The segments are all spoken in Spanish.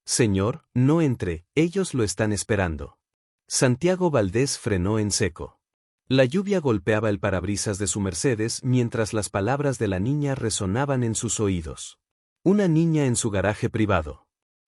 Señor, no entre, ellos lo están esperando. Santiago Valdés frenó en seco. La lluvia golpeaba el parabrisas de su Mercedes mientras las palabras de la niña resonaban en sus oídos. Una niña en su garaje privado.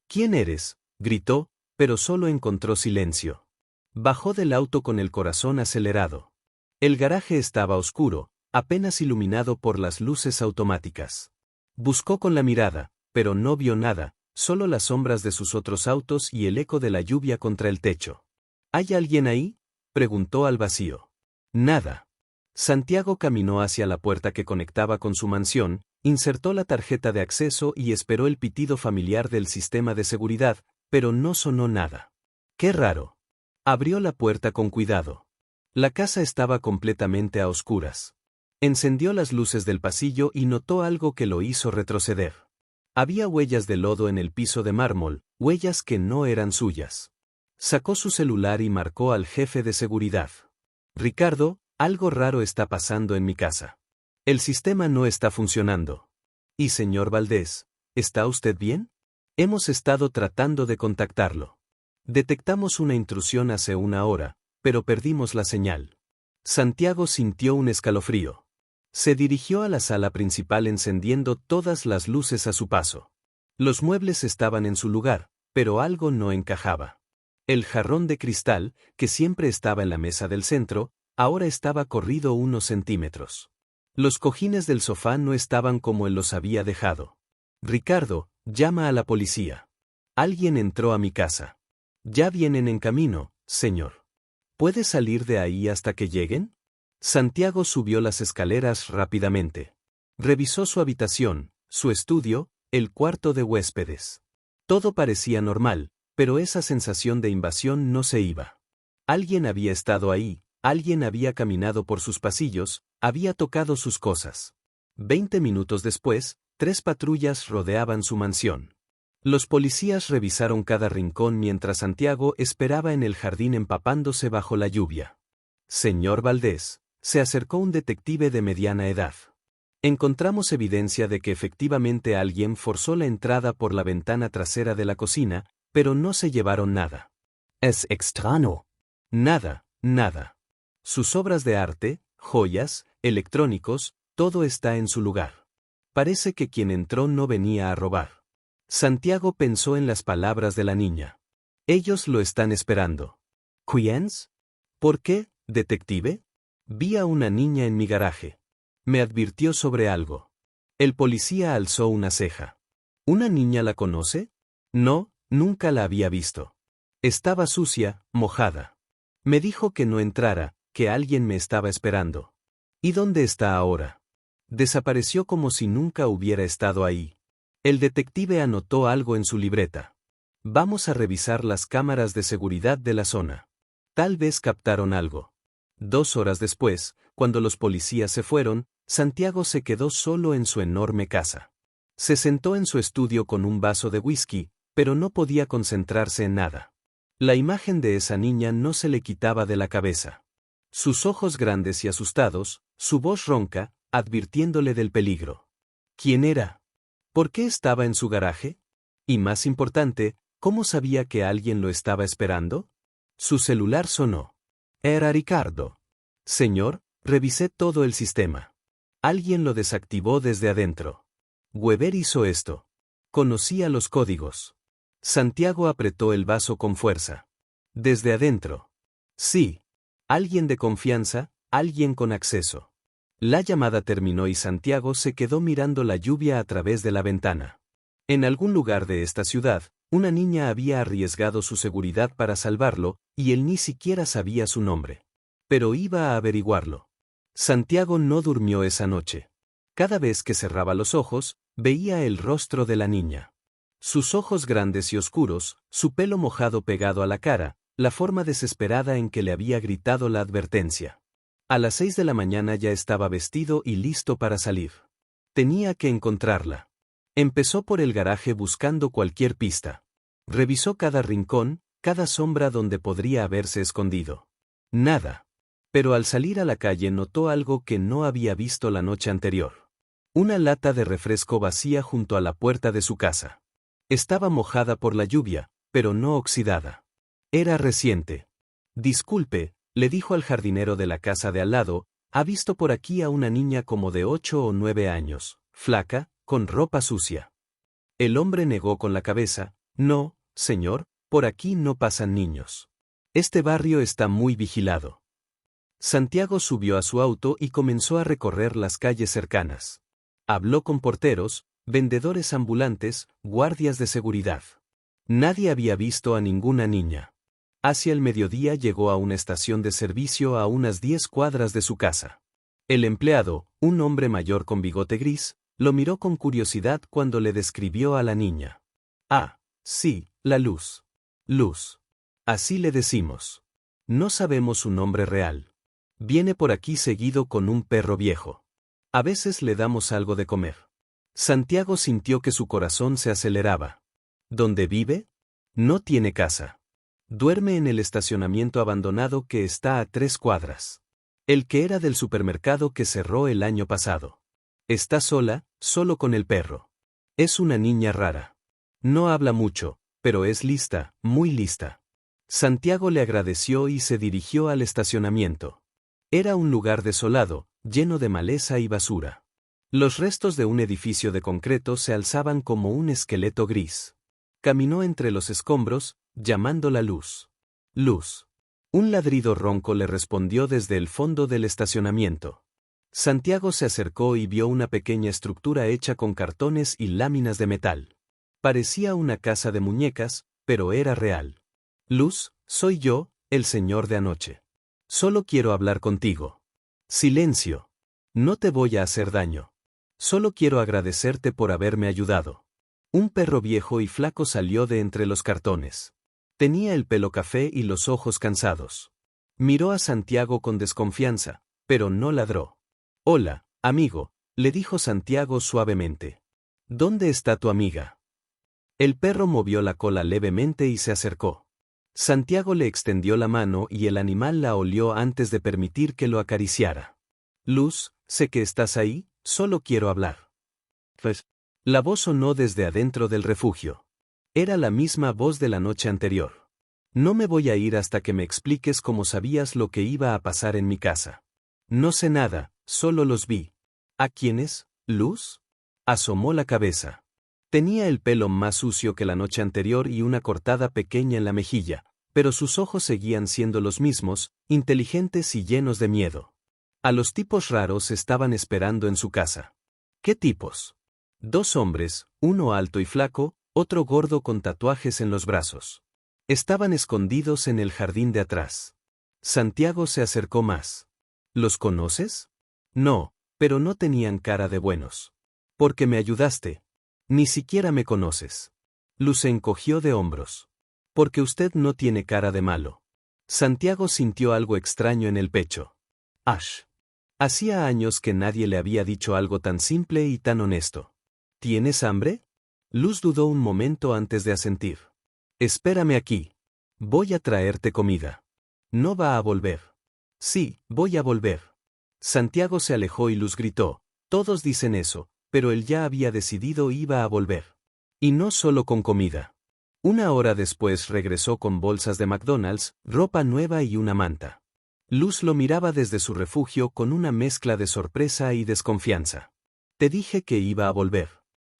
¿Quién eres?, gritó, pero solo encontró silencio. Bajó del auto con el corazón acelerado. El garaje estaba oscuro, apenas iluminado por las luces automáticas. Buscó con la mirada, pero no vio nada, solo las sombras de sus otros autos y el eco de la lluvia contra el techo. ¿Hay alguien ahí?, preguntó al vacío. Nada. Santiago caminó hacia la puerta que conectaba con su mansión, insertó la tarjeta de acceso y esperó el pitido familiar del sistema de seguridad, pero no sonó nada. ¡Qué raro! Abrió la puerta con cuidado. La casa estaba completamente a oscuras. Encendió las luces del pasillo y notó algo que lo hizo retroceder. Había huellas de lodo en el piso de mármol, huellas que no eran suyas. Sacó su celular y marcó al jefe de seguridad. Ricardo, algo raro está pasando en mi casa. El sistema no está funcionando. Y señor Valdés, ¿está usted bien? Hemos estado tratando de contactarlo. Detectamos una intrusión hace una hora, pero perdimos la señal. Santiago sintió un escalofrío. Se dirigió a la sala principal encendiendo todas las luces a su paso. Los muebles estaban en su lugar, pero algo no encajaba. El jarrón de cristal, que siempre estaba en la mesa del centro, ahora estaba corrido unos centímetros. Los cojines del sofá no estaban como él los había dejado. Ricardo, llama a la policía. Alguien entró a mi casa. Ya vienen en camino, señor. ¿Puede salir de ahí hasta que lleguen? Santiago subió las escaleras rápidamente. Revisó su habitación, su estudio, el cuarto de huéspedes. Todo parecía normal, pero esa sensación de invasión no se iba. Alguien había estado ahí, alguien había caminado por sus pasillos, había tocado sus cosas. 20 minutos después, 3 patrullas rodeaban su mansión. Los policías revisaron cada rincón mientras Santiago esperaba en el jardín empapándose bajo la lluvia. Señor Valdés, se acercó un detective de mediana edad. Encontramos evidencia de que efectivamente alguien forzó la entrada por la ventana trasera de la cocina, pero no se llevaron nada. Es extraño. Nada, nada. Sus obras de arte, joyas, electrónicos, todo está en su lugar. Parece que quien entró no venía a robar. Santiago pensó en las palabras de la niña. Ellos lo están esperando. ¿Quiénes? ¿Por qué, detective? Vi a una niña en mi garaje. Me advirtió sobre algo. El policía alzó una ceja. ¿Una niña la conoce? No, nunca la había visto. Estaba sucia, mojada. Me dijo que no entrara, que alguien me estaba esperando. ¿Y dónde está ahora? Desapareció como si nunca hubiera estado ahí. El detective anotó algo en su libreta. Vamos a revisar las cámaras de seguridad de la zona. Tal vez captaron algo. 2 horas después, cuando los policías se fueron, Santiago se quedó solo en su enorme casa. Se sentó en su estudio con un vaso de whisky, pero no podía concentrarse en nada. La imagen de esa niña no se le quitaba de la cabeza. Sus ojos grandes y asustados, su voz ronca, advirtiéndole del peligro. ¿Quién era? ¿Por qué estaba en su garaje? Y más importante, ¿cómo sabía que alguien lo estaba esperando? Su celular sonó. Era Ricardo. Señor, revisé todo el sistema. Alguien lo desactivó desde adentro. Weber hizo esto. Conocía los códigos. Santiago apretó el vaso con fuerza. Desde adentro. Sí. Alguien de confianza, alguien con acceso. La llamada terminó y Santiago se quedó mirando la lluvia a través de la ventana. En algún lugar de esta ciudad, una niña había arriesgado su seguridad para salvarlo, y él ni siquiera sabía su nombre. Pero iba a averiguarlo. Santiago no durmió esa noche. Cada vez que cerraba los ojos, veía el rostro de la niña. Sus ojos grandes y oscuros, su pelo mojado pegado a la cara, la forma desesperada en que le había gritado la advertencia. A las 6 de la mañana ya estaba vestido y listo para salir. Tenía que encontrarla. Empezó por el garaje buscando cualquier pista. Revisó cada rincón, cada sombra donde podría haberse escondido. Nada. Pero al salir a la calle notó algo que no había visto la noche anterior. Una lata de refresco vacía junto a la puerta de su casa. Estaba mojada por la lluvia, pero no oxidada. Era reciente. Disculpe, le dijo al jardinero de la casa de al lado, ha visto por aquí a una niña como de 8 o 9 años, flaca, con ropa sucia. El hombre negó con la cabeza, no, señor, por aquí no pasan niños. Este barrio está muy vigilado. Santiago subió a su auto y comenzó a recorrer las calles cercanas. Habló con porteros, vendedores ambulantes, guardias de seguridad. Nadie había visto a ninguna niña. Hacia el mediodía llegó a una estación de servicio a unas 10 cuadras de su casa. El empleado, un hombre mayor con bigote gris, lo miró con curiosidad cuando le describió a la niña. Ah, sí, la Luz. Luz. Así le decimos. No sabemos su nombre real. Viene por aquí seguido con un perro viejo. A veces le damos algo de comer. Santiago sintió que su corazón se aceleraba. ¿Dónde vive? No tiene casa. Duerme en el estacionamiento abandonado que está a 3 cuadras. El que era del supermercado que cerró el año pasado. Está sola, solo con el perro. Es una niña rara. No habla mucho, pero es lista, muy lista. Santiago le agradeció y se dirigió al estacionamiento. Era un lugar desolado, lleno de maleza y basura. Los restos de un edificio de concreto se alzaban como un esqueleto gris. Caminó entre los escombros, llamando la Luz. Luz. Un ladrido ronco le respondió desde el fondo del estacionamiento. Santiago se acercó y vio una pequeña estructura hecha con cartones y láminas de metal. Parecía una casa de muñecas, pero era real. Luz, soy yo, el señor de anoche. Solo quiero hablar contigo. Silencio. No te voy a hacer daño. Solo quiero agradecerte por haberme ayudado. Un perro viejo y flaco salió de entre los cartones. Tenía el pelo café y los ojos cansados. Miró a Santiago con desconfianza, pero no ladró. Hola, amigo, le dijo Santiago suavemente. ¿Dónde está tu amiga? El perro movió la cola levemente y se acercó. Santiago le extendió la mano y el animal la olió antes de permitir que lo acariciara. Luz, sé que estás ahí, solo quiero hablar. Pues. La voz sonó desde adentro del refugio. Era la misma voz de la noche anterior. No me voy a ir hasta que me expliques cómo sabías lo que iba a pasar en mi casa. No sé nada, solo los vi. ¿A quiénes, Luz? Asomó la cabeza. Tenía el pelo más sucio que la noche anterior y una cortada pequeña en la mejilla, pero sus ojos seguían siendo los mismos, inteligentes y llenos de miedo. A los tipos raros estaban esperando en su casa. ¿Qué tipos? 2 hombres, uno alto y flaco, otro gordo con tatuajes en los brazos. Estaban escondidos en el jardín de atrás. Santiago se acercó más. ¿Los conoces? No, pero no tenían cara de buenos. Porque me ayudaste. Ni siquiera me conoces. Luz se encogió de hombros. Porque usted no tiene cara de malo. Santiago sintió algo extraño en el pecho. Ash. Hacía años que nadie le había dicho algo tan simple y tan honesto. ¿Tienes hambre? Luz dudó un momento antes de asentir. Espérame aquí. Voy a traerte comida. ¿No va a volver? Sí, voy a volver. Santiago se alejó y Luz gritó, todos dicen eso, pero él ya había decidido iba a volver. Y no solo con comida. 1 hora después regresó con bolsas de McDonald's, ropa nueva y una manta. Luz lo miraba desde su refugio con una mezcla de sorpresa y desconfianza. Te dije que iba a volver.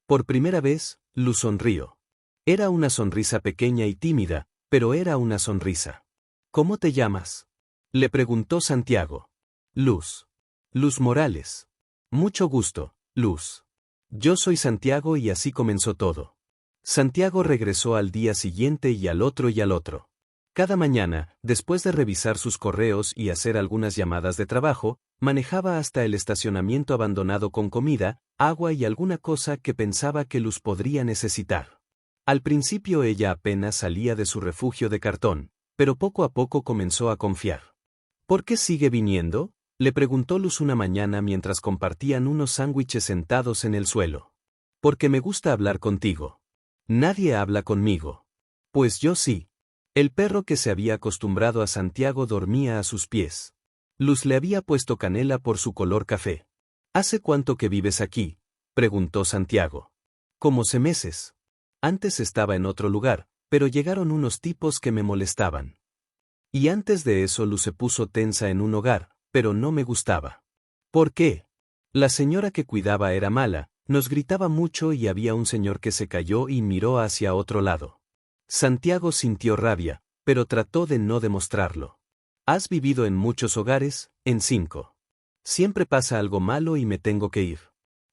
Por primera vez, Luz sonrió. Era una sonrisa pequeña y tímida, pero era una sonrisa. ¿Cómo te llamas? Le preguntó Santiago. Luz. Luz Morales. Mucho gusto, Luz. Yo soy Santiago y así comenzó todo. Santiago regresó al día siguiente y al otro y al otro. Cada mañana, después de revisar sus correos y hacer algunas llamadas de trabajo, manejaba hasta el estacionamiento abandonado con comida, agua y alguna cosa que pensaba que Luz podría necesitar. Al principio ella apenas salía de su refugio de cartón, pero poco a poco comenzó a confiar. ¿Por qué sigue viniendo?, le preguntó Luz una mañana mientras compartían unos sándwiches sentados en el suelo. Porque me gusta hablar contigo. Nadie habla conmigo. Pues yo sí. El perro que se había acostumbrado a Santiago dormía a sus pies. Luz le había puesto canela por su color café. ¿Hace cuánto que vives aquí?, preguntó Santiago. Como 6 meses. Antes estaba en otro lugar, pero llegaron unos tipos que me molestaban. Y antes de eso Luz se puso tensa en un hogar, pero no me gustaba. ¿Por qué? La señora que cuidaba era mala, nos gritaba mucho y había un señor que se cayó y miró hacia otro lado. Santiago sintió rabia, pero trató de no demostrarlo. ¿Has vivido en muchos hogares? En 5. Siempre pasa algo malo y me tengo que ir.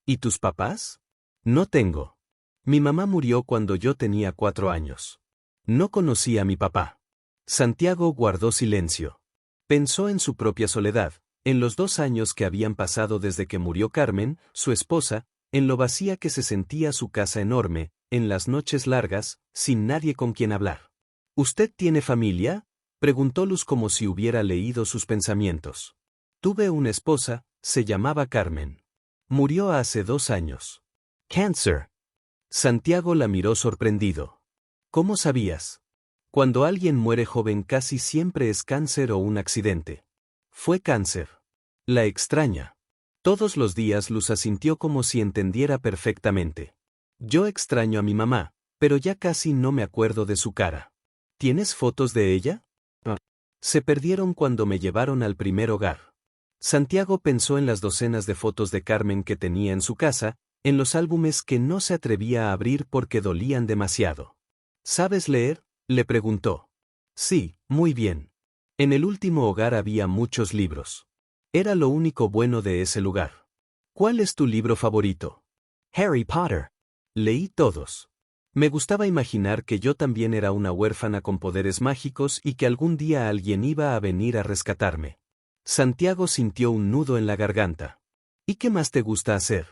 ¿Y tus papás? No tengo. Mi mamá murió cuando yo tenía 4 años. No conocí a mi papá. Santiago guardó silencio. Pensó en su propia soledad, en los 2 años que habían pasado desde que murió Carmen, su esposa, en lo vacía que se sentía su casa enorme, en las noches largas, sin nadie con quien hablar. ¿Usted tiene familia? Preguntó Luz como si hubiera leído sus pensamientos. Tuve una esposa, se llamaba Carmen. Murió hace 2 años. Cáncer. Santiago la miró sorprendido. ¿Cómo sabías? Cuando alguien muere joven casi siempre es cáncer o un accidente. Fue cáncer. La extraña. Todos los días Luz asintió como si entendiera perfectamente. Yo extraño a mi mamá, pero ya casi no me acuerdo de su cara. ¿Tienes fotos de ella? Se perdieron cuando me llevaron al primer hogar. Santiago pensó en las docenas de fotos de Carmen que tenía en su casa, en los álbumes que no se atrevía a abrir porque dolían demasiado. ¿Sabes leer? Le preguntó. Sí, muy bien. En el último hogar había muchos libros. Era lo único bueno de ese lugar. ¿Cuál es tu libro favorito? Harry Potter. Leí todos. Me gustaba imaginar que yo también era una huérfana con poderes mágicos y que algún día alguien iba a venir a rescatarme. Santiago sintió un nudo en la garganta. ¿Y qué más te gusta hacer?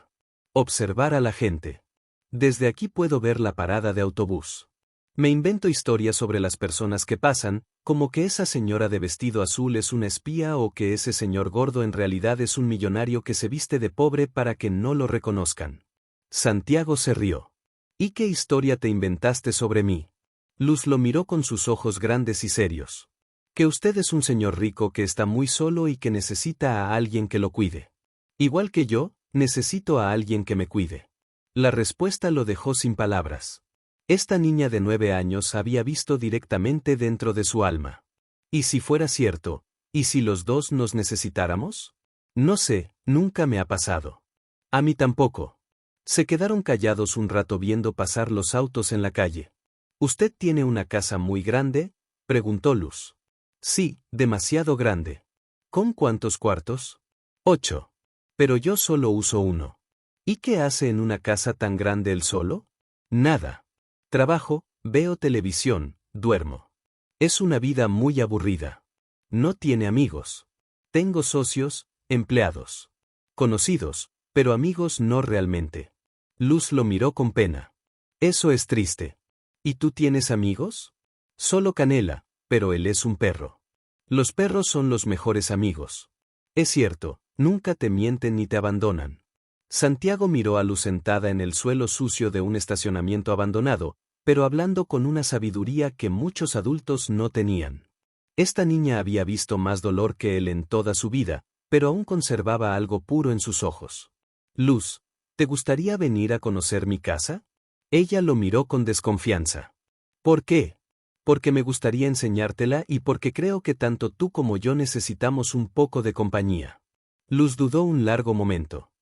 Observar a la gente. Desde aquí puedo ver la parada de autobús. Me invento historias sobre las personas que pasan, como que esa señora de vestido azul es una espía o que ese señor gordo en realidad es un millonario que se viste de pobre para que no lo reconozcan. Santiago se rió. ¿Y qué historia te inventaste sobre mí? Luz lo miró con sus ojos grandes y serios. Que usted es un señor rico que está muy solo y que necesita a alguien que lo cuide. Igual que yo, necesito a alguien que me cuide. La respuesta lo dejó sin palabras. Esta niña de 9 años había visto directamente dentro de su alma. ¿Y si fuera cierto? ¿Y si los dos nos necesitáramos? No sé, nunca me ha pasado. A mí tampoco. Se quedaron callados un rato viendo pasar los autos en la calle. ¿Usted tiene una casa muy grande? Preguntó Luz. Sí, demasiado grande. ¿Con cuántos cuartos? 8. Pero yo solo uso 1. ¿Y qué hace en una casa tan grande él solo? Nada. Trabajo, veo televisión, duermo. Es una vida muy aburrida. No tiene amigos. Tengo socios, empleados. Conocidos, pero amigos no realmente. Luz lo miró con pena. Eso es triste. ¿Y tú tienes amigos? Solo Canela, pero él es un perro. Los perros son los mejores amigos. Es cierto, nunca te mienten ni te abandonan. Santiago miró a Luz sentada en el suelo sucio de un estacionamiento abandonado, pero hablando con una sabiduría que muchos adultos no tenían. Esta niña había visto más dolor que él en toda su vida, pero aún conservaba algo puro en sus ojos. Luz, ¿te gustaría venir a conocer mi casa? Ella lo miró con desconfianza. ¿Por qué? Porque me gustaría enseñártela y porque creo que tanto tú como yo necesitamos un poco de compañía. Luz dudó un largo momento.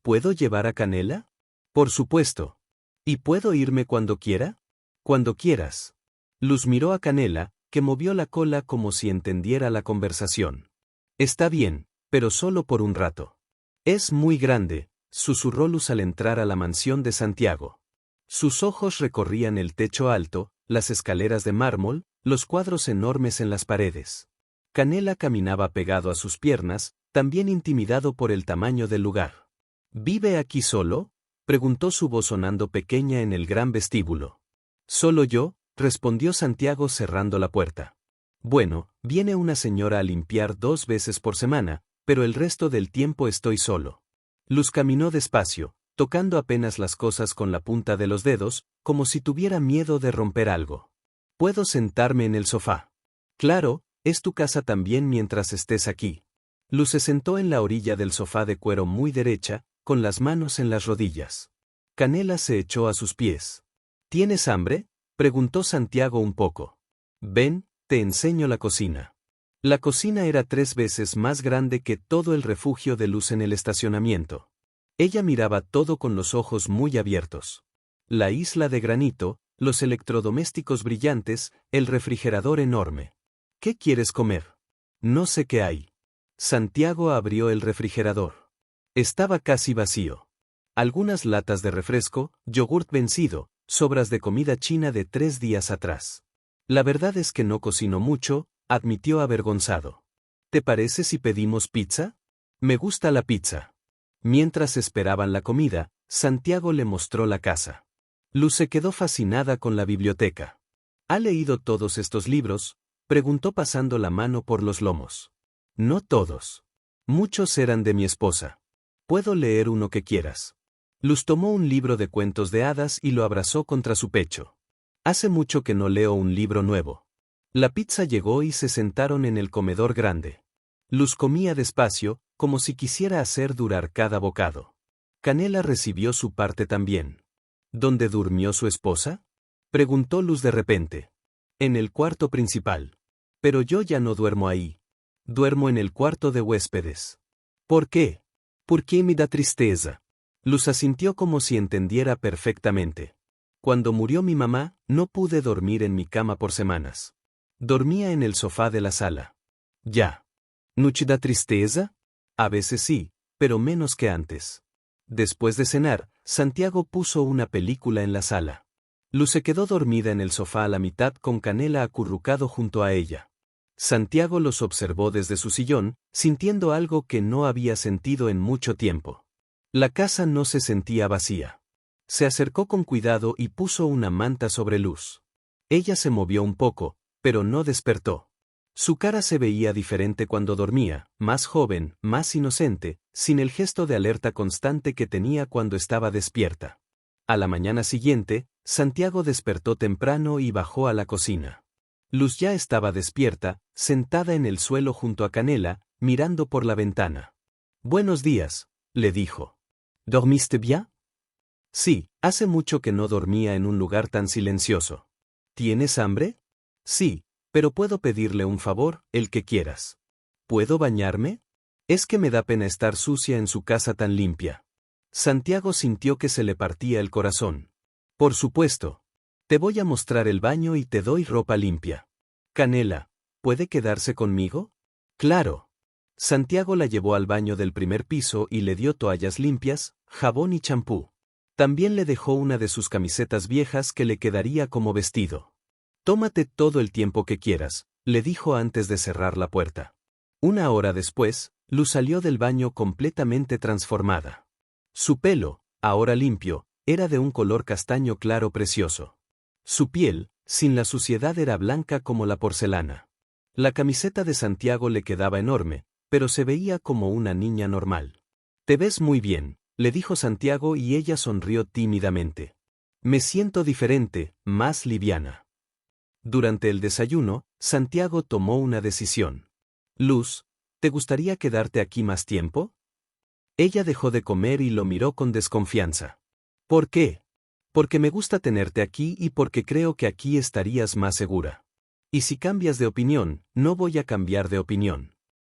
¿Puedo llevar a Canela? Por supuesto. ¿Y puedo irme cuando quiera? Cuando quieras. Luz miró a Canela, que movió la cola como si entendiera la conversación. Está bien, pero solo por un rato. Es muy grande, susurró Luz al entrar a la mansión de Santiago. Sus ojos recorrían el techo alto, las escaleras de mármol, los cuadros enormes en las paredes. Canela caminaba pegado a sus piernas, también intimidado por el tamaño del lugar. ¿Vive aquí solo? Preguntó su voz sonando pequeña en el gran vestíbulo. Solo yo, respondió Santiago cerrando la puerta. Bueno, viene una señora a limpiar 2 veces por semana, pero el resto del tiempo estoy solo. Luz caminó despacio, tocando apenas las cosas con la punta de los dedos, como si tuviera miedo de romper algo. ¿Puedo sentarme en el sofá? Claro, es tu casa también mientras estés aquí. Luz se sentó en la orilla del sofá de cuero muy derecha, con las manos en las rodillas. Canela se echó a sus pies. ¿Tienes hambre?, preguntó Santiago un poco. Ven, te enseño la cocina. La cocina era 3 veces más grande que todo el refugio de Luz en el estacionamiento. Ella miraba todo con los ojos muy abiertos. La isla de granito, los electrodomésticos brillantes, el refrigerador enorme. ¿Qué quieres comer? No sé qué hay. Santiago abrió el refrigerador. Estaba casi vacío. Algunas latas de refresco, yogurt vencido, sobras de comida china de 3 días atrás. La verdad es que no cocino mucho, admitió avergonzado. ¿Te parece si pedimos pizza? Me gusta la pizza. Mientras esperaban la comida, Santiago le mostró la casa. Luz se quedó fascinada con la biblioteca. ¿Ha leído todos estos libros?, preguntó pasando la mano por los lomos. No todos. Muchos eran de mi esposa. Puedo leer uno que quieras. Luz tomó un libro de cuentos de hadas y lo abrazó contra su pecho. Hace mucho que no leo un libro nuevo. La pizza llegó y se sentaron en el comedor grande. Luz comía despacio, como si quisiera hacer durar cada bocado. Canela recibió su parte también. ¿Dónde durmió su esposa?, preguntó Luz de repente. En el cuarto principal. Pero yo ya no duermo ahí. Duermo en el cuarto de huéspedes. ¿Por qué? Porque me da tristeza. Luz asintió como si entendiera perfectamente. Cuando murió mi mamá, no pude dormir en mi cama por semanas. Dormía en el sofá de la sala. Ya. ¿No te da tristeza? A veces sí, pero menos que antes. Después de cenar, Santiago puso una película en la sala. Luz se quedó dormida en el sofá a la mitad con Canela acurrucado junto a ella. Santiago los observó desde su sillón, sintiendo algo que no había sentido en mucho tiempo. La casa no se sentía vacía. Se acercó con cuidado y puso una manta sobre Luz. Ella se movió un poco, pero no despertó. Su cara se veía diferente cuando dormía, más joven, más inocente, sin el gesto de alerta constante que tenía cuando estaba despierta. A la mañana siguiente, Santiago despertó temprano y bajó a la cocina. Luz ya estaba despierta, sentada en el suelo junto a Canela, mirando por la ventana. Buenos días, le dijo. ¿Dormiste bien? Sí, hace mucho que no dormía en un lugar tan silencioso. ¿Tienes hambre? Sí, pero puedo pedirle un favor, el que quieras. ¿Puedo bañarme? Es que me da pena estar sucia en su casa tan limpia. Santiago sintió que se le partía el corazón. Por supuesto. Te voy a mostrar el baño y te doy ropa limpia. Canela, ¿puede quedarse conmigo? Claro. Santiago la llevó al baño del primer piso y le dio toallas limpias, jabón y champú. También le dejó una de sus camisetas viejas que le quedaría como vestido. Tómate todo el tiempo que quieras, le dijo antes de cerrar la puerta. 1 hora después, Luz salió del baño completamente transformada. Su pelo, ahora limpio, era de un color castaño claro precioso. Su piel, sin la suciedad, era blanca como la porcelana. La camiseta de Santiago le quedaba enorme, pero se veía como una niña normal. Te ves muy bien, le dijo Santiago y ella sonrió tímidamente. Me siento diferente, más liviana. Durante el desayuno, Santiago tomó una decisión. Luz, ¿te gustaría quedarte aquí más tiempo? Ella dejó de comer y lo miró con desconfianza. ¿Por qué? Porque me gusta tenerte aquí y porque creo que aquí estarías más segura. Y si cambias de opinión, no voy a cambiar de opinión.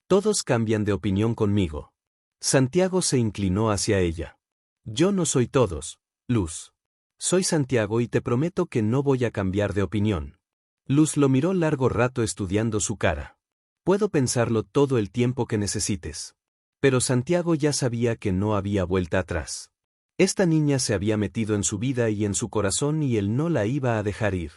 Todos cambian de opinión conmigo. Santiago se inclinó hacia ella. Yo no soy todos, Luz. Soy Santiago y te prometo que no voy a cambiar de opinión. Luz lo miró largo rato estudiando su cara. Puedo pensarlo todo el tiempo que necesites. Pero Santiago ya sabía que no había vuelta atrás. Esta niña se había metido en su vida y en su corazón y él no la iba a dejar ir.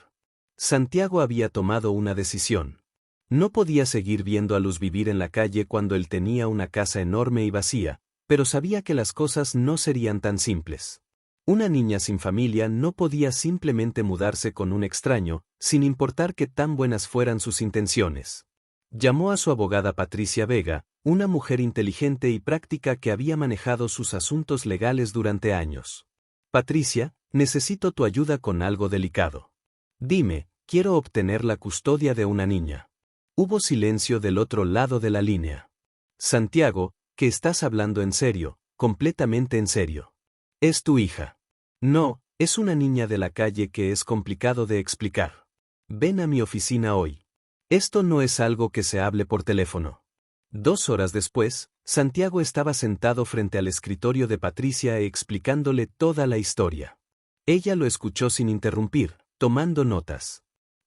Santiago había tomado una decisión. No podía seguir viendo a Luz vivir en la calle cuando él tenía una casa enorme y vacía, pero sabía que las cosas no serían tan simples. Una niña sin familia no podía simplemente mudarse con un extraño, sin importar qué tan buenas fueran sus intenciones. Llamó a su abogada Patricia Vega, una mujer inteligente y práctica que había manejado sus asuntos legales durante años. Patricia, necesito tu ayuda con algo delicado. Dime, quiero obtener la custodia de una niña. Hubo silencio del otro lado de la línea. Santiago, que estás hablando en serio, completamente en serio. Es tu hija. No, Es una niña de la calle que es complicado de explicar. Ven a mi oficina hoy. Esto no es algo que se hable por teléfono. 2 horas después, Santiago estaba sentado frente al escritorio de Patricia explicándole toda la historia. Ella lo escuchó sin interrumpir, tomando notas.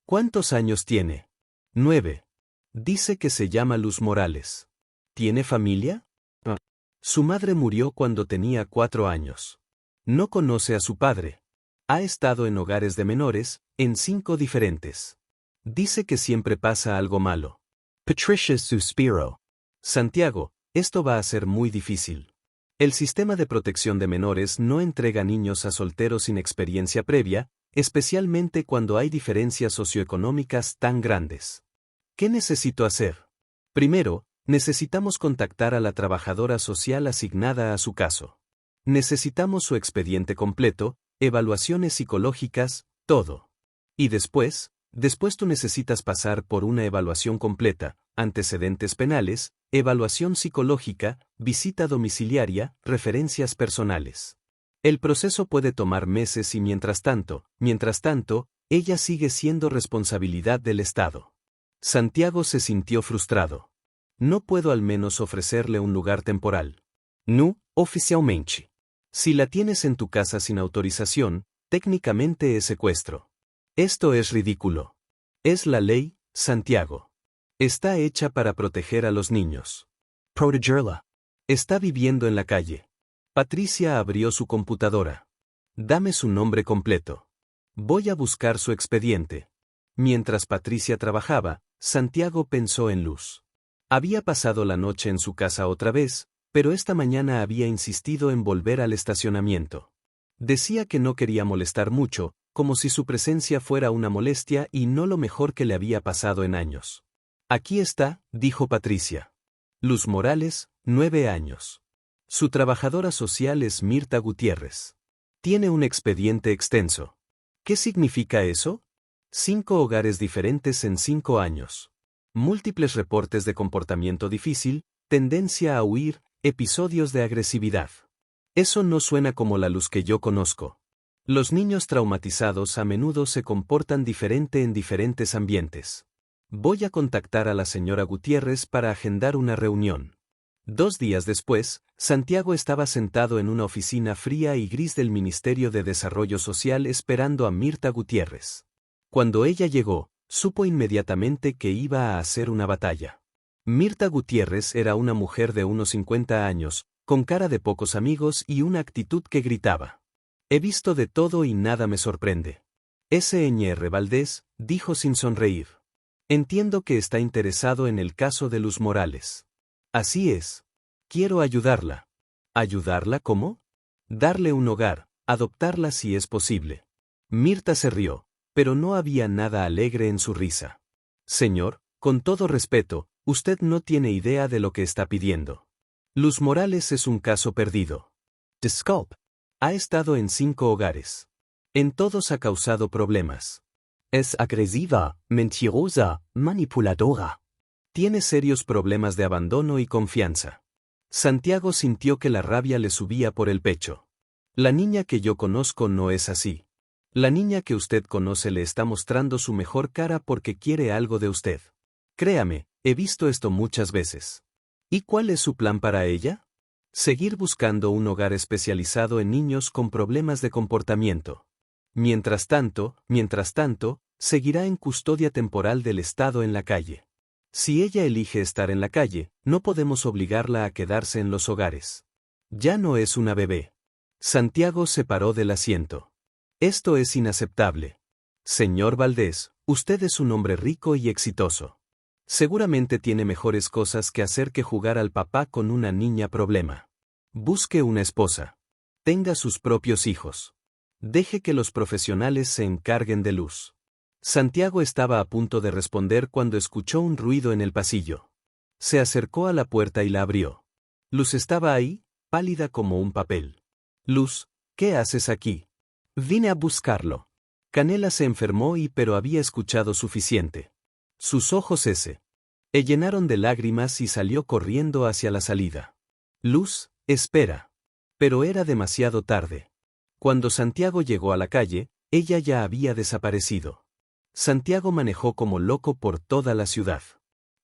¿Cuántos años tiene? 9. Dice que se llama Luz Morales. ¿Tiene familia? Su madre murió cuando tenía 4 años. No conoce a su padre. Ha estado en hogares de menores, en 5 diferentes. Dice que siempre pasa algo malo. Patricia suspiró. Santiago, esto va a ser muy difícil. El sistema de protección de menores no entrega niños a solteros sin experiencia previa, especialmente cuando hay diferencias socioeconómicas tan grandes. ¿Qué necesito hacer? Primero, necesitamos contactar a la trabajadora social asignada a su caso. Necesitamos su expediente completo, evaluaciones psicológicas, todo. Y después tú necesitas pasar por una evaluación completa, antecedentes penales, evaluación psicológica, visita domiciliaria, referencias personales. El proceso puede tomar meses y mientras tanto, ella sigue siendo responsabilidad del Estado. Santiago se sintió frustrado. No puedo al menos ofrecerle un lugar temporal. No, oficialmente. Si la tienes en tu casa sin autorización, técnicamente es secuestro. Esto es ridículo. Es la ley, Santiago. Está hecha para proteger a los niños. Protegerla. Está viviendo en la calle. Patricia abrió su computadora. Dame su nombre completo. Voy a buscar su expediente. Mientras Patricia trabajaba, Santiago pensó en Luz. Había pasado la noche en su casa otra vez, pero esta mañana había insistido en volver al estacionamiento. Decía que no quería molestar mucho, como si su presencia fuera una molestia y no lo mejor que le había pasado en años. Aquí está, dijo Patricia. Luz Morales, 9 años. Su trabajadora social es Mirta Gutiérrez. Tiene un expediente extenso. ¿Qué significa eso? 5 hogares diferentes en 5 años. Múltiples reportes de comportamiento difícil, tendencia a huir, episodios de agresividad. Eso no suena como la Luz que yo conozco. Los niños traumatizados a menudo se comportan diferente en diferentes ambientes. Voy a contactar a la señora Gutiérrez para agendar una reunión. 2 días después, Santiago estaba sentado en una oficina fría y gris del Ministerio de Desarrollo Social esperando a Mirta Gutiérrez. Cuando ella llegó, supo inmediatamente que iba a hacer una batalla. Mirta Gutiérrez era una mujer de unos 50 años, con cara de pocos amigos y una actitud que gritaba. He visto de todo y nada me sorprende. Sr. Valdés, dijo sin sonreír. Entiendo que está interesado en el caso de Luz Morales. Así es. Quiero ayudarla. ¿Ayudarla cómo? Darle un hogar, adoptarla si es posible. Mirta se rió, pero no había nada alegre en su risa. Señor, con todo respeto, usted no tiene idea de lo que está pidiendo. Luz Morales es un caso perdido. Disculpe. Ha estado en 5 hogares. En todos ha causado problemas. Es agresiva, mentirosa, manipuladora. Tiene serios problemas de abandono y confianza. Santiago sintió que la rabia le subía por el pecho. La niña que yo conozco no es así. La niña que usted conoce le está mostrando su mejor cara porque quiere algo de usted. Créame, he visto esto muchas veces. ¿Y cuál es su plan para ella? Seguir buscando un hogar especializado en niños con problemas de comportamiento. Mientras tanto, seguirá en custodia temporal del Estado en la calle. Si ella elige estar en la calle, no podemos obligarla a quedarse en los hogares. Ya no es una bebé. Santiago se paró del asiento. Esto es inaceptable. Señor Valdés, usted es un hombre rico y exitoso. Seguramente tiene mejores cosas que hacer que jugar al papá con una niña problema. Busque una esposa. Tenga sus propios hijos. Deje que los profesionales se encarguen de Luz. Santiago estaba a punto de responder cuando escuchó un ruido en el pasillo. Se acercó a la puerta y la abrió. Luz estaba ahí, pálida como un papel. Luz, ¿qué haces aquí? Vine a buscarlo. Canela se enfermó pero había escuchado suficiente. Sus ojos se llenaron de lágrimas y salió corriendo hacia la salida. Luz, espera. Pero era demasiado tarde. Cuando Santiago llegó a la calle, ella ya había desaparecido. Santiago manejó como loco por toda la ciudad.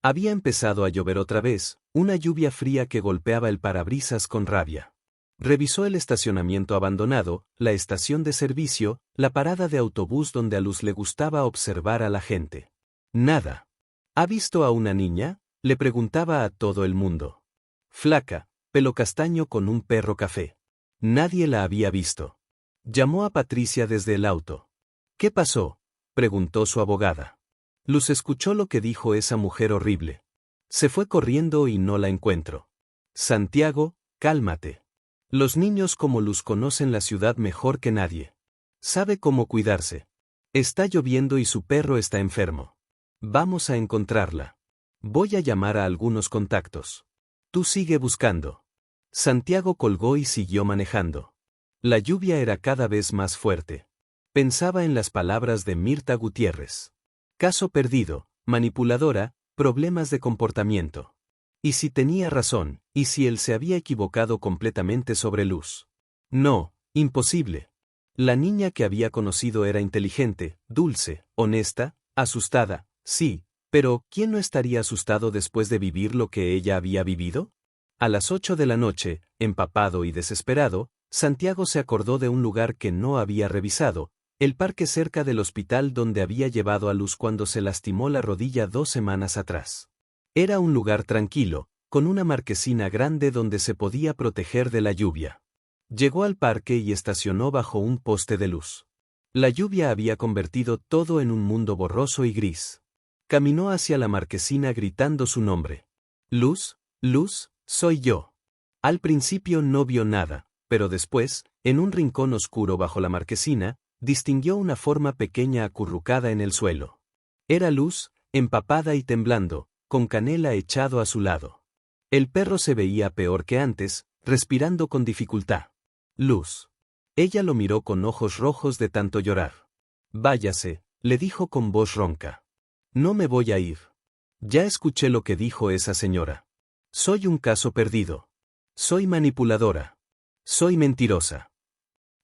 Había empezado a llover otra vez, una lluvia fría que golpeaba el parabrisas con rabia. Revisó el estacionamiento abandonado, la estación de servicio, la parada de autobús donde a Luz le gustaba observar a la gente. Nada. ¿Ha visto a una niña?, le preguntaba a todo el mundo. Flaca, pelo castaño con un perro café. Nadie la había visto. Llamó a Patricia desde el auto. ¿Qué pasó?, preguntó su abogada. Luz escuchó lo que dijo esa mujer horrible. Se fue corriendo y no la encuentro. Santiago, cálmate. Los niños como Luz conocen la ciudad mejor que nadie. Sabe cómo cuidarse. Está lloviendo y su perro está enfermo. Vamos a encontrarla. Voy a llamar a algunos contactos. Tú sigue buscando. Santiago colgó y siguió manejando. La lluvia era cada vez más fuerte. Pensaba en las palabras de Mirta Gutiérrez. Caso perdido, manipuladora, problemas de comportamiento. ¿Y si tenía razón, y si él se había equivocado completamente sobre Luz? No, imposible. La niña que había conocido era inteligente, dulce, honesta, asustada, sí, pero ¿quién no estaría asustado después de vivir lo que ella había vivido? A las 8 de la noche, empapado y desesperado, Santiago se acordó de un lugar que no había revisado, el parque cerca del hospital donde había llevado a Luz cuando se lastimó la rodilla 2 semanas atrás. Era un lugar tranquilo, con una marquesina grande donde se podía proteger de la lluvia. Llegó al parque y estacionó bajo un poste de luz. La lluvia había convertido todo en un mundo borroso y gris. Caminó hacia la marquesina gritando su nombre. Luz, Luz, soy yo. Al principio no vio nada, pero después, en un rincón oscuro bajo la marquesina, distinguió una forma pequeña acurrucada en el suelo. Era Luz, empapada y temblando, con Canela echado a su lado. El perro se veía peor que antes, respirando con dificultad. Luz. Ella lo miró con ojos rojos de tanto llorar. Váyase, le dijo con voz ronca. No me voy a ir. Ya escuché lo que dijo esa señora. Soy un caso perdido. Soy manipuladora. Soy mentirosa.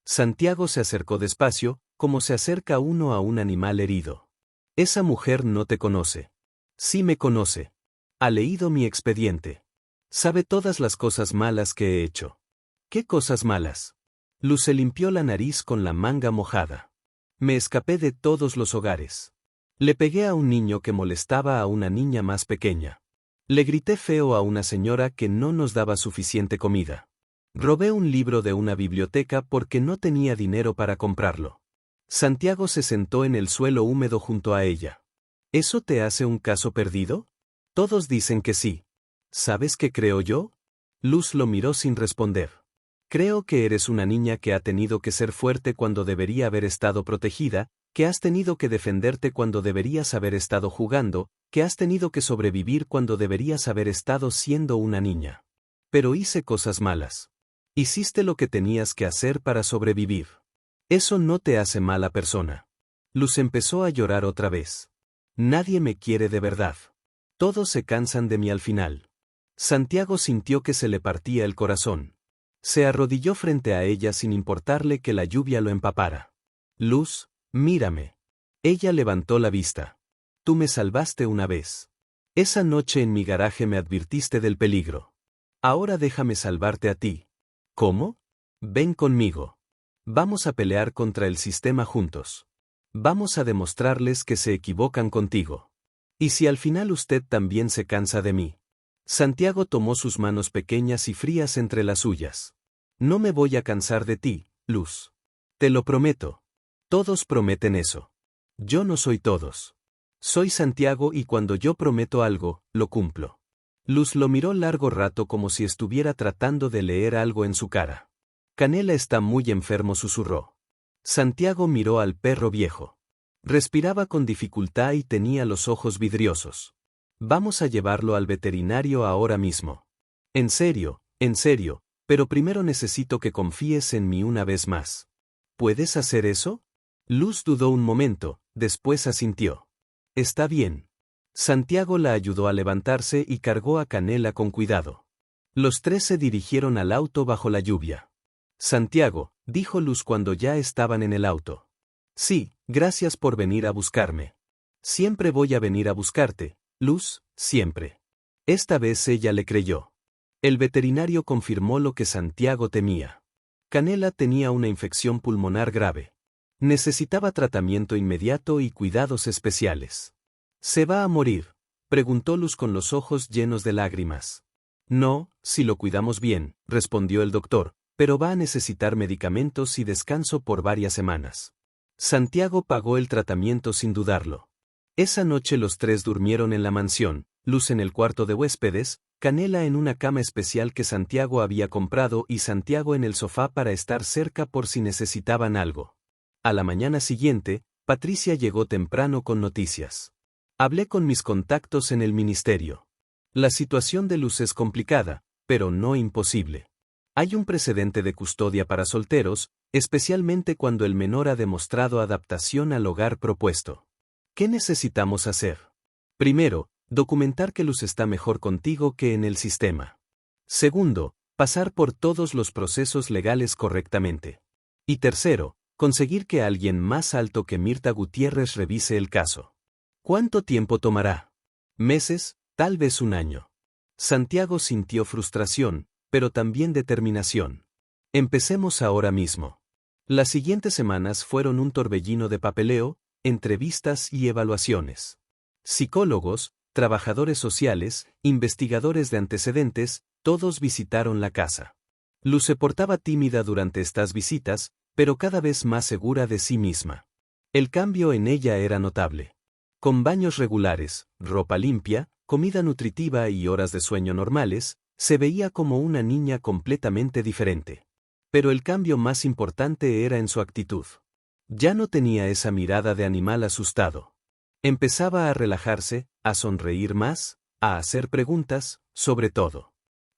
Santiago se acercó despacio, como se acerca uno a un animal herido. Esa mujer no te conoce. Sí me conoce. Ha leído mi expediente. Sabe todas las cosas malas que he hecho. ¿Qué cosas malas? Luz se limpió la nariz con la manga mojada. Me escapé de todos los hogares. Le pegué a un niño que molestaba a una niña más pequeña. Le grité feo a una señora que no nos daba suficiente comida. Robé un libro de una biblioteca porque no tenía dinero para comprarlo. Santiago se sentó en el suelo húmedo junto a ella. ¿Eso te hace un caso perdido? Todos dicen que sí. ¿Sabes qué creo yo? Luz lo miró sin responder. Creo que eres una niña que ha tenido que ser fuerte cuando debería haber estado protegida, que has tenido que defenderte cuando deberías haber estado jugando, que has tenido que sobrevivir cuando deberías haber estado siendo una niña. Pero hice cosas malas. Hiciste lo que tenías que hacer para sobrevivir. Eso no te hace mala persona. Luz empezó a llorar otra vez. Nadie me quiere de verdad. Todos se cansan de mí al final. Santiago sintió que se le partía el corazón. Se arrodilló frente a ella sin importarle que la lluvia lo empapara. Luz, mírame. Ella levantó la vista. Tú me salvaste una vez. Esa noche en mi garaje me advirtiste del peligro. Ahora déjame salvarte a ti. ¿Cómo? Ven conmigo. Vamos a pelear contra el sistema juntos. Vamos a demostrarles que se equivocan contigo. ¿Y si al final usted también se cansa de mí? Santiago tomó sus manos pequeñas y frías entre las suyas. No me voy a cansar de ti, Luz. Te lo prometo. Todos prometen eso. Yo no soy todos. Soy Santiago y cuando yo prometo algo, lo cumplo. Luz lo miró largo rato como si estuviera tratando de leer algo en su cara. Canela está muy enfermo, susurró. Santiago miró al perro viejo. Respiraba con dificultad y tenía los ojos vidriosos. Vamos a llevarlo al veterinario ahora mismo. En serio, pero primero necesito que confíes en mí una vez más. ¿Puedes hacer eso? Luz dudó un momento, después asintió. Está bien. Santiago la ayudó a levantarse y cargó a Canela con cuidado. Los tres se dirigieron al auto bajo la lluvia. Santiago, dijo Luz cuando ya estaban en el auto. Sí, gracias por venir a buscarme. Siempre voy a venir a buscarte, Luz, siempre. Esta vez ella le creyó. El veterinario confirmó lo que Santiago temía. Canela tenía una infección pulmonar grave. Necesitaba tratamiento inmediato y cuidados especiales. ¿Se va a morir?, preguntó Luz con los ojos llenos de lágrimas. No, si lo cuidamos bien, respondió el doctor, pero va a necesitar medicamentos y descanso por varias semanas. Santiago pagó el tratamiento sin dudarlo. Esa noche los tres durmieron en la mansión, Luz en el cuarto de huéspedes, Canela en una cama especial que Santiago había comprado y Santiago en el sofá para estar cerca por si necesitaban algo. A la mañana siguiente, Patricia llegó temprano con noticias. Hablé con mis contactos en el ministerio. La situación de Luz es complicada, pero no imposible. Hay un precedente de custodia para solteros, especialmente cuando el menor ha demostrado adaptación al hogar propuesto. ¿Qué necesitamos hacer? Primero, documentar que Luz está mejor contigo que en el sistema. Segundo, pasar por todos los procesos legales correctamente. Y tercero, conseguir que alguien más alto que Mirta Gutiérrez revise el caso. ¿Cuánto tiempo tomará? ¿Meses? Tal vez un año. Santiago sintió frustración, pero también determinación. Empecemos ahora mismo. Las siguientes semanas fueron un torbellino de papeleo, entrevistas y evaluaciones. Psicólogos, trabajadores sociales, investigadores de antecedentes, todos visitaron la casa. Luz se portaba tímida durante estas visitas, pero cada vez más segura de sí misma. El cambio en ella era notable. Con baños regulares, ropa limpia, comida nutritiva y horas de sueño normales, se veía como una niña completamente diferente. Pero el cambio más importante era en su actitud. Ya no tenía esa mirada de animal asustado. Empezaba a relajarse, a sonreír más, a hacer preguntas, sobre todo.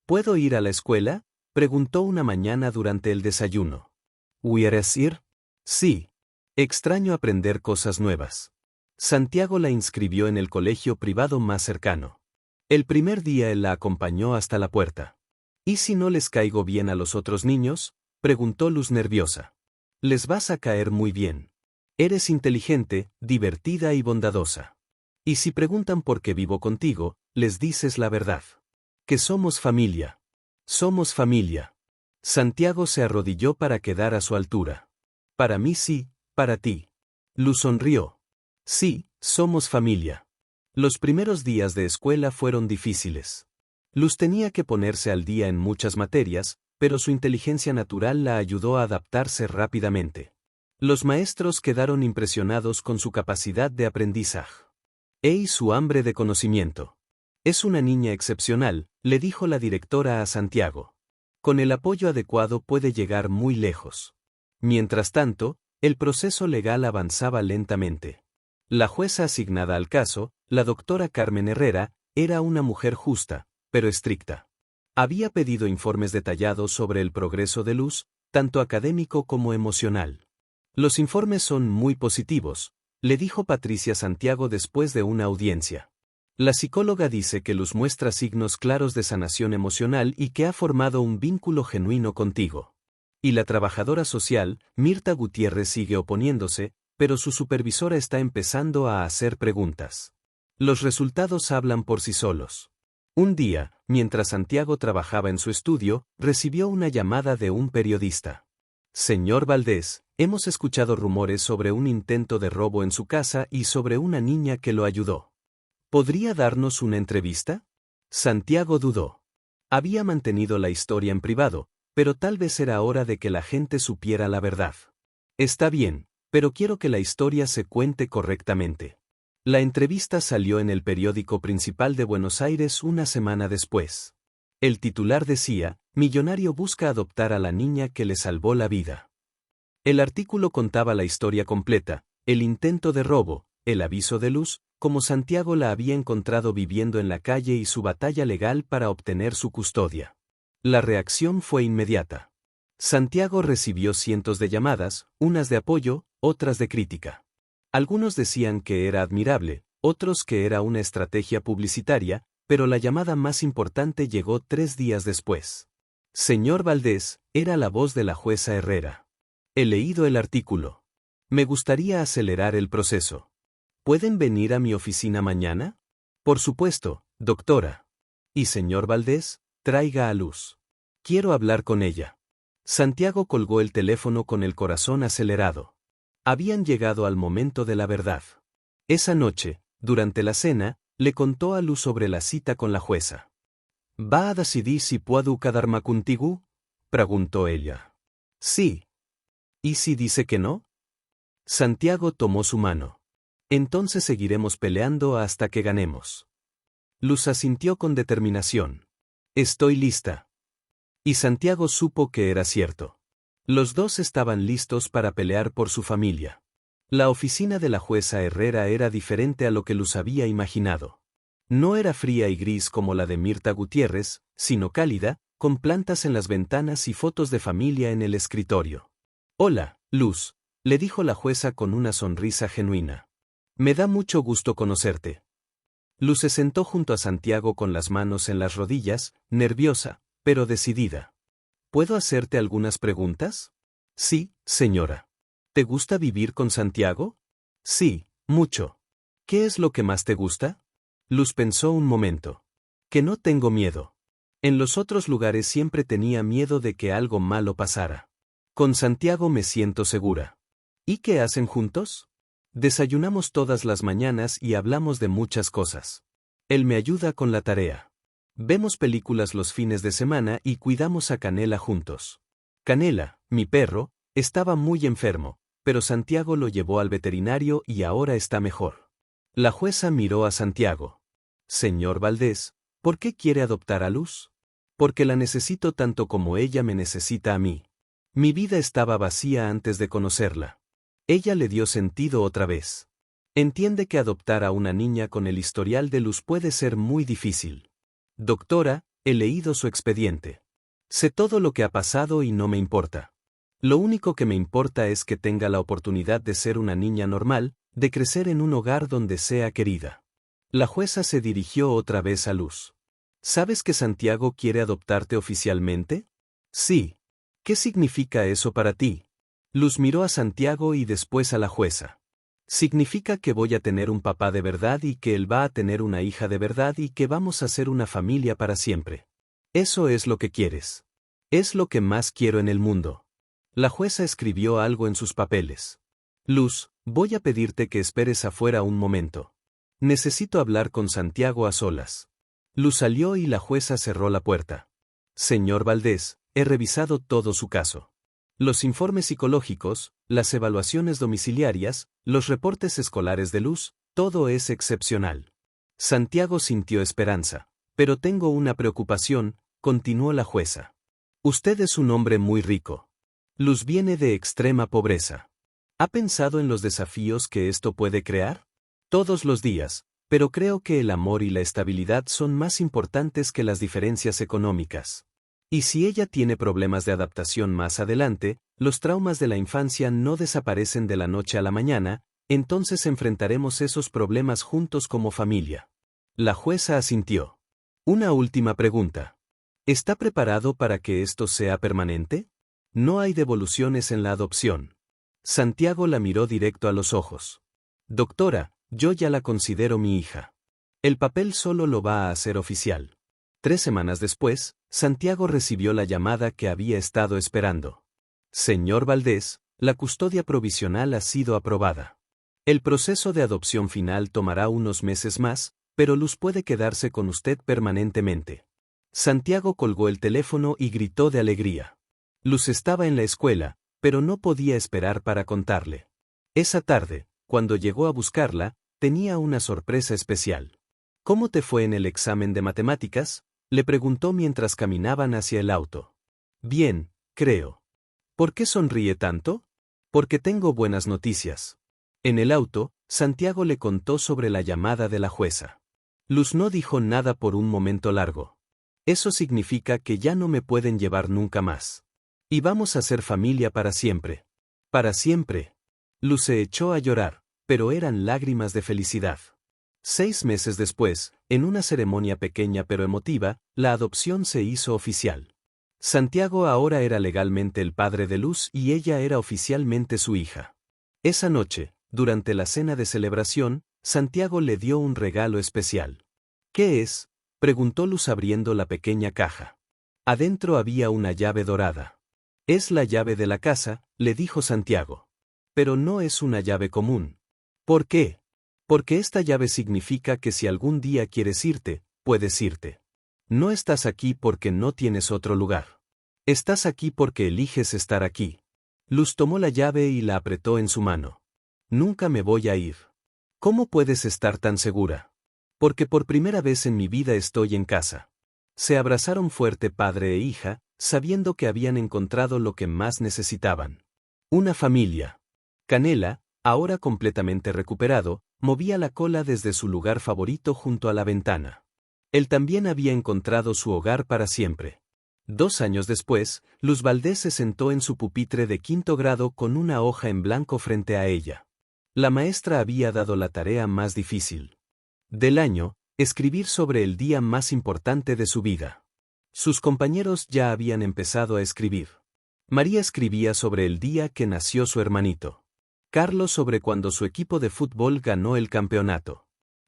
¿Puedo ir a la escuela?, preguntó una mañana durante el desayuno. ¿Quieres ir? Sí. Extraño aprender cosas nuevas. Santiago la inscribió en el colegio privado más cercano. El primer día él la acompañó hasta la puerta. ¿Y si no les caigo bien a los otros niños?, preguntó Luz nerviosa. Les vas a caer muy bien. Eres inteligente, divertida y bondadosa. Y si preguntan por qué vivo contigo, les dices la verdad. Que somos familia. Somos familia. Santiago se arrodilló para quedar a su altura. Para mí sí, para ti. Luz sonrió. Sí, somos familia. Los primeros días de escuela fueron difíciles. Luz tenía que ponerse al día en muchas materias, pero su inteligencia natural la ayudó a adaptarse rápidamente. Los maestros quedaron impresionados con su capacidad de aprendizaje. Y su hambre de conocimiento. Es una niña excepcional, le dijo la directora a Santiago. Con el apoyo adecuado puede llegar muy lejos. Mientras tanto, el proceso legal avanzaba lentamente. La jueza asignada al caso, la doctora Carmen Herrera, era una mujer justa, pero estricta. Había pedido informes detallados sobre el progreso de Luz, tanto académico como emocional. Los informes son muy positivos, le dijo Patricia Santiago después de una audiencia. La psicóloga dice que Luz muestra signos claros de sanación emocional y que ha formado un vínculo genuino contigo. Y la trabajadora social, Mirta Gutiérrez, sigue oponiéndose, pero su supervisora está empezando a hacer preguntas. Los resultados hablan por sí solos. Un día, mientras Santiago trabajaba en su estudio, recibió una llamada de un periodista. Señor Valdés, hemos escuchado rumores sobre un intento de robo en su casa y sobre una niña que lo ayudó. ¿Podría darnos una entrevista? Santiago dudó. Había mantenido la historia en privado, pero tal vez era hora de que la gente supiera la verdad. Está bien, pero quiero que la historia se cuente correctamente. La entrevista salió en el periódico principal de Buenos Aires una semana después. El titular decía, millonario busca adoptar a la niña que le salvó la vida. El artículo contaba la historia completa, el intento de robo, el aviso de Luz, cómo Santiago la había encontrado viviendo en la calle y su batalla legal para obtener su custodia. La reacción fue inmediata. Santiago recibió cientos de llamadas, unas de apoyo, otras de crítica. Algunos decían que era admirable, otros que era una estrategia publicitaria, pero la llamada más importante llegó 3 días después. Señor Valdés, era la voz de la jueza Herrera. He leído el artículo. Me gustaría acelerar el proceso. ¿Pueden venir a mi oficina mañana? Por supuesto, doctora. Y señor Valdés, traiga a Luz. Quiero hablar con ella. Santiago colgó el teléfono con el corazón acelerado. Habían llegado al momento de la verdad. Esa noche, durante la cena, le contó a Luz sobre la cita con la jueza. ¿Va a decidir si puedo quedarme contigo?, preguntó ella. Sí. ¿Y si dice que no? Santiago tomó su mano. Entonces seguiremos peleando hasta que ganemos. Luz asintió con determinación. Estoy lista. Y Santiago supo que era cierto. Los dos estaban listos para pelear por su familia. La oficina de la jueza Herrera era diferente a lo que Luz había imaginado. No era fría y gris como la de Mirta Gutiérrez, sino cálida, con plantas en las ventanas y fotos de familia en el escritorio. Hola, Luz, le dijo la jueza con una sonrisa genuina. Me da mucho gusto conocerte. Luz se sentó junto a Santiago con las manos en las rodillas, nerviosa, pero decidida. ¿Puedo hacerte algunas preguntas? Sí, señora. ¿Te gusta vivir con Santiago? Sí, mucho. ¿Qué es lo que más te gusta? Luz pensó un momento. Que no tengo miedo. En los otros lugares siempre tenía miedo de que algo malo pasara. Con Santiago me siento segura. ¿Y qué hacen juntos? Desayunamos todas las mañanas y hablamos de muchas cosas. Él me ayuda con la tarea. Vemos películas los fines de semana y cuidamos a Canela juntos. Canela, mi perro, estaba muy enfermo, pero Santiago lo llevó al veterinario y ahora está mejor. La jueza miró a Santiago. Señor Valdés, ¿por qué quiere adoptar a Luz? Porque la necesito tanto como ella me necesita a mí. Mi vida estaba vacía antes de conocerla. Ella le dio sentido otra vez. Entiende que adoptar a una niña con el historial de Luz puede ser muy difícil. Doctora, he leído su expediente. Sé todo lo que ha pasado y no me importa. Lo único que me importa es que tenga la oportunidad de ser una niña normal, de crecer en un hogar donde sea querida. La jueza se dirigió otra vez a Luz. ¿Sabes que Santiago quiere adoptarte oficialmente? Sí. ¿Qué significa eso para ti? Luz miró a Santiago y después a la jueza. Significa que voy a tener un papá de verdad y que él va a tener una hija de verdad y que vamos a ser una familia para siempre. Eso es lo que quieres. Es lo que más quiero en el mundo. La jueza escribió algo en sus papeles. Luz, voy a pedirte que esperes afuera un momento. Necesito hablar con Santiago a solas. Luz salió y la jueza cerró la puerta. Señor Valdés, he revisado todo su caso. Los informes psicológicos, las evaluaciones domiciliarias, los reportes escolares de Luz, todo es excepcional. Santiago sintió esperanza. Pero tengo una preocupación, continuó la jueza. Usted es un hombre muy rico. Luz viene de extrema pobreza. ¿Ha pensado en los desafíos que esto puede crear? Todos los días, pero creo que el amor y la estabilidad son más importantes que las diferencias económicas. Y si ella tiene problemas de adaptación más adelante, los traumas de la infancia no desaparecen de la noche a la mañana, entonces enfrentaremos esos problemas juntos como familia. La jueza asintió. Una última pregunta. ¿Está preparado para que esto sea permanente? No hay devoluciones en la adopción. Santiago la miró directo a los ojos. Doctora, yo ya la considero mi hija. El papel solo lo va a hacer oficial. 3 semanas después, Santiago recibió la llamada que había estado esperando. Señor Valdés, la custodia provisional ha sido aprobada. El proceso de adopción final tomará unos meses más, pero Luz puede quedarse con usted permanentemente. Santiago colgó el teléfono y gritó de alegría. Luz estaba en la escuela, pero no podía esperar para contarle. Esa tarde, cuando llegó a buscarla, tenía una sorpresa especial. ¿Cómo te fue en el examen de matemáticas?, le preguntó mientras caminaban hacia el auto. Bien, creo. ¿Por qué sonríe tanto? Porque tengo buenas noticias. En el auto, Santiago le contó sobre la llamada de la jueza. Luz no dijo nada por un momento largo. Eso significa que ya no me pueden llevar nunca más. Y vamos a ser familia para siempre. Para siempre. Luz se echó a llorar, pero eran lágrimas de felicidad. 6 meses después, en una ceremonia pequeña pero emotiva, la adopción se hizo oficial. Santiago ahora era legalmente el padre de Luz y ella era oficialmente su hija. Esa noche, durante la cena de celebración, Santiago le dio un regalo especial. ¿Qué es?, preguntó Luz abriendo la pequeña caja. Adentro había una llave dorada. Es la llave de la casa, le dijo Santiago. Pero no es una llave común. ¿Por qué? Porque esta llave significa que si algún día quieres irte, puedes irte. No estás aquí porque no tienes otro lugar. Estás aquí porque eliges estar aquí. Luz tomó la llave y la apretó en su mano. Nunca me voy a ir. ¿Cómo puedes estar tan segura? Porque por primera vez en mi vida estoy en casa. Se abrazaron fuerte padre e hija, sabiendo que habían encontrado lo que más necesitaban. Una familia. Canela, ahora completamente recuperado, movía la cola desde su lugar favorito junto a la ventana. Él también había encontrado su hogar para siempre. 2 años después, Luz Valdés se sentó en su pupitre de 5º grado con una hoja en blanco frente a ella. La maestra había dado la tarea más difícil del año, escribir sobre el día más importante de su vida. Sus compañeros ya habían empezado a escribir. María escribía sobre el día que nació su hermanito. Carlos sobre cuando su equipo de fútbol ganó el campeonato.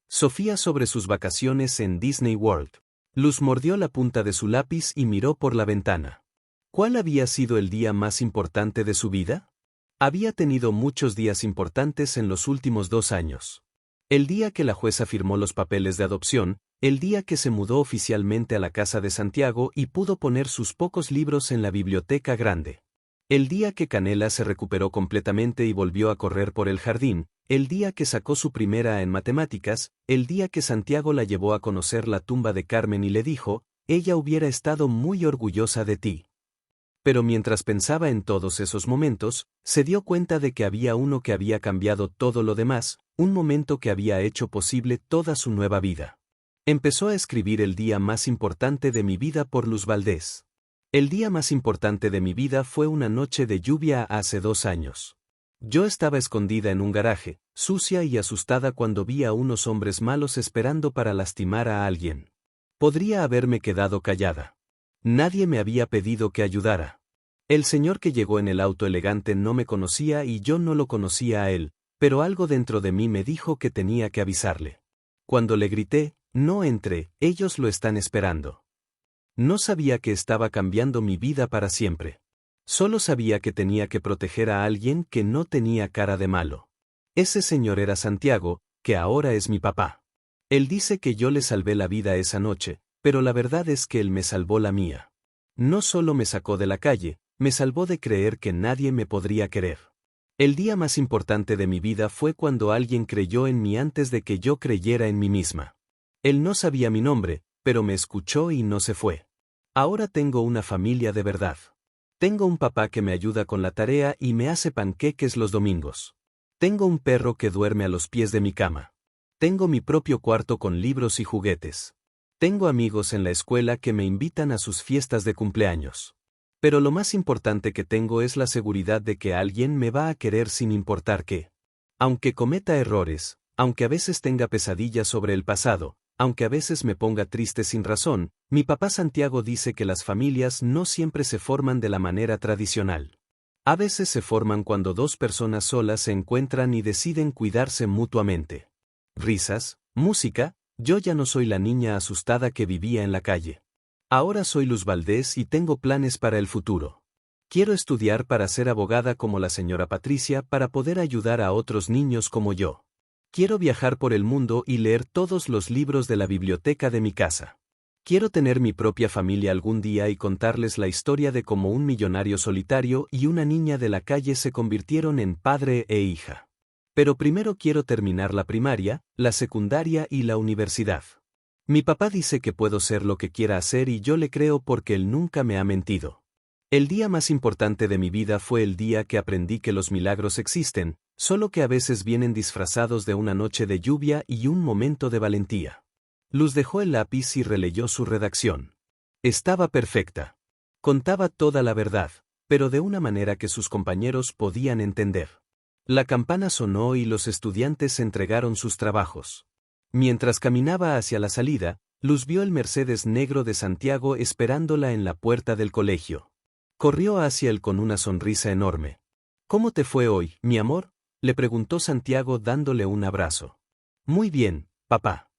Sofía sobre sus vacaciones en Disney World. Luz mordió la punta de su lápiz y miró por la ventana. ¿Cuál había sido el día más importante de su vida? Había tenido muchos días importantes en los últimos 2 años. El día que la jueza firmó los papeles de adopción, el día que se mudó oficialmente a la casa de Santiago y pudo poner sus pocos libros en la biblioteca grande. El día que Canela se recuperó completamente y volvió a correr por el jardín, el día que sacó su primera en matemáticas, el día que Santiago la llevó a conocer la tumba de Carmen y le dijo, ella hubiera estado muy orgullosa de ti. Pero mientras pensaba en todos esos momentos, se dio cuenta de que había uno que había cambiado todo lo demás, un momento que había hecho posible toda su nueva vida. Empezó a escribir el día más importante de mi vida por Luz Valdés. El día más importante de mi vida fue una noche de lluvia hace 2 años. Yo estaba escondida en un garaje, sucia y asustada cuando vi a unos hombres malos esperando para lastimar a alguien. Podría haberme quedado callada. Nadie me había pedido que ayudara. El señor que llegó en el auto elegante no me conocía y yo no lo conocía a él, pero algo dentro de mí me dijo que tenía que avisarle. Cuando le grité, no entre, ellos lo están esperando. No sabía que estaba cambiando mi vida para siempre. Solo sabía que tenía que proteger a alguien que no tenía cara de malo. Ese señor era Santiago, que ahora es mi papá. Él dice que yo le salvé la vida esa noche, pero la verdad es que él me salvó la mía. No solo me sacó de la calle, me salvó de creer que nadie me podría querer. El día más importante de mi vida fue cuando alguien creyó en mí antes de que yo creyera en mí misma. Él no sabía mi nombre, pero me escuchó y no se fue. Ahora tengo una familia de verdad. Tengo un papá que me ayuda con la tarea y me hace panqueques los domingos. Tengo un perro que duerme a los pies de mi cama. Tengo mi propio cuarto con libros y juguetes. Tengo amigos en la escuela que me invitan a sus fiestas de cumpleaños. Pero lo más importante que tengo es la seguridad de que alguien me va a querer sin importar qué. Aunque cometa errores, aunque a veces tenga pesadillas sobre el pasado, aunque a veces me ponga triste sin razón, mi papá Santiago dice que las familias no siempre se forman de la manera tradicional. A veces se forman cuando 2 personas solas se encuentran y deciden cuidarse mutuamente. Risas, música. Yo ya no soy la niña asustada que vivía en la calle. Ahora soy Luz Valdés y tengo planes para el futuro. Quiero estudiar para ser abogada como la señora Patricia para poder ayudar a otros niños como yo. Quiero viajar por el mundo y leer todos los libros de la biblioteca de mi casa. Quiero tener mi propia familia algún día y contarles la historia de cómo un millonario solitario y una niña de la calle se convirtieron en padre e hija. Pero primero quiero terminar la primaria, la secundaria y la universidad. Mi papá dice que puedo ser lo que quiera hacer y yo le creo porque él nunca me ha mentido. El día más importante de mi vida fue el día que aprendí que los milagros existen, solo que a veces vienen disfrazados de una noche de lluvia y un momento de valentía. Luz dejó el lápiz y releyó su redacción. Estaba perfecta. Contaba toda la verdad, pero de una manera que sus compañeros podían entender. La campana sonó y los estudiantes entregaron sus trabajos. Mientras caminaba hacia la salida, Luz vio el Mercedes negro de Santiago esperándola en la puerta del colegio. Corrió hacia él con una sonrisa enorme. ¿Cómo te fue hoy, mi amor?, le preguntó Santiago dándole un abrazo. Muy bien, papá.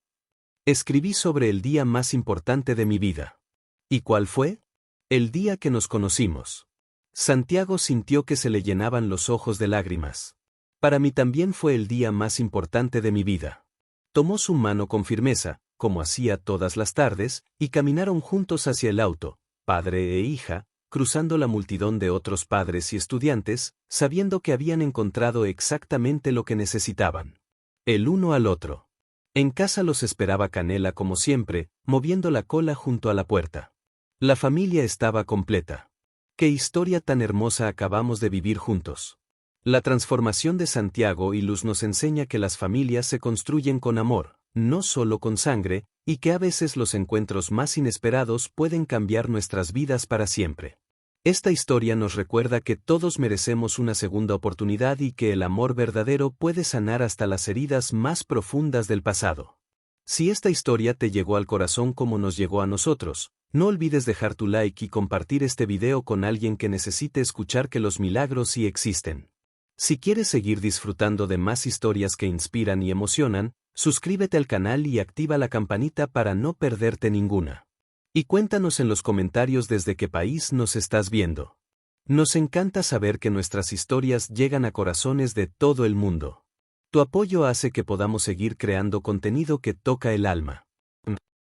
Escribí sobre el día más importante de mi vida. ¿Y cuál fue? El día que nos conocimos. Santiago sintió que se le llenaban los ojos de lágrimas. Para mí también fue el día más importante de mi vida. Tomó su mano con firmeza, como hacía todas las tardes, y caminaron juntos hacia el auto, padre e hija, cruzando la multitud de otros padres y estudiantes, sabiendo que habían encontrado exactamente lo que necesitaban. El uno al otro. En casa los esperaba Canela como siempre, moviendo la cola junto a la puerta. La familia estaba completa. ¡Qué historia tan hermosa acabamos de vivir juntos! La transformación de Santiago y Luz nos enseña que las familias se construyen con amor, no solo con sangre, y que a veces los encuentros más inesperados pueden cambiar nuestras vidas para siempre. Esta historia nos recuerda que todos merecemos una segunda oportunidad y que el amor verdadero puede sanar hasta las heridas más profundas del pasado. Si esta historia te llegó al corazón como nos llegó a nosotros, no olvides dejar tu like y compartir este video con alguien que necesite escuchar que los milagros sí existen. Si quieres seguir disfrutando de más historias que inspiran y emocionan, suscríbete al canal y activa la campanita para no perderte ninguna. Y cuéntanos en los comentarios desde qué país nos estás viendo. Nos encanta saber que nuestras historias llegan a corazones de todo el mundo. Tu apoyo hace que podamos seguir creando contenido que toca el alma.